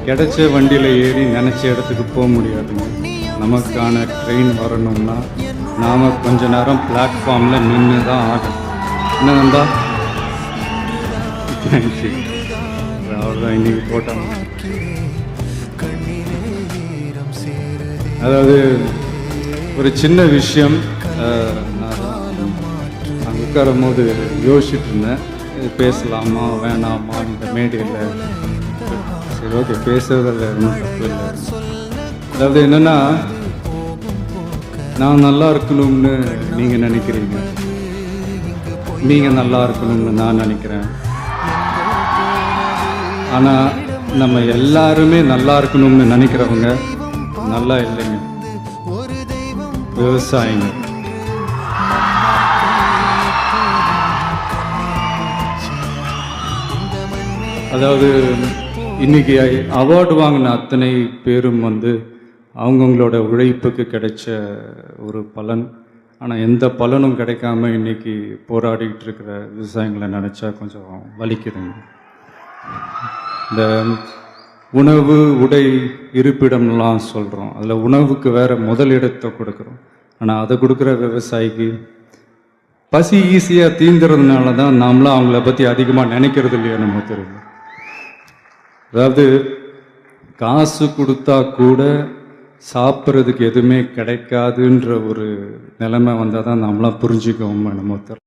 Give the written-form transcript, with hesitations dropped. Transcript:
கிடைச்ச வண்டியில் ஏறி நினச்ச இடத்துக்கு போக முடியாதுங்க. நமக்கான ட்ரெயின் வரணும்னா நாம் கொஞ்ச நேரம் பிளாட்ஃபார்மில் நின்று தான் ஆகணும். என்ன நண்பா? தேங்க்யூ. அவ்வளோதான் இன்னைக்கு போட்டாங்க. அதாவது ஒரு சின்ன விஷயம், நான் அங்கே உட்காரும் போது யோசிச்சுட்டு இருந்தேன், இது பேசலாமா வேணாமா இந்த மேடையில். சரி, ஓகே, பேசுறதில்ல, ஒன்றும் தப்பு இல்லை. அதாவது என்னென்னா, நான் நல்லா இருக்கணும்னு நீங்கள் நினைக்கிறீங்க, நீங்கள் நல்லா இருக்கணும்னு நான் நினைக்கிறேன். ஆனால் நம்ம எல்லாருமே நல்லா இருக்கணும்னு நினைக்கிறவங்க நல்லா இல்லைங்க, விவசாயிங்க. அதாவது இன்னைக்கு அவார்டு வாங்கின அத்தனை பேரும் அவங்கவுங்களோட உழைப்புக்கு கிடைச்ச ஒரு பலன். ஆனால் எந்த பலனும் கிடைக்காம இன்னைக்கு போராடிக்கிட்டு இருக்கிற விவசாயிகளை நினச்சா கொஞ்சம் வலிக்குதுங்க. இந்த உணவு, உடை, இருப்பிடம்லாம் சொல்கிறோம், அதில் உணவுக்கு வேற முதலிடத்தை கொடுக்குறோம். ஆனால் அதை கொடுக்குற விவசாயிக்கு பசி ஈஸியாக தீந்துறதுனால தான் நாமளும் அவங்கள பற்றி அதிகமாக நினைக்கிறது இல்லையா நம்ம தெரியல. அதாவது காசு கொடுத்தா கூட சாப்பிட்றதுக்கு எதுவுமே கிடைக்காதுன்ற ஒரு நிலைமை வந்தால் தான் நம்மளாம் புரிஞ்சுக்குவோம் நம்ம தெரியல.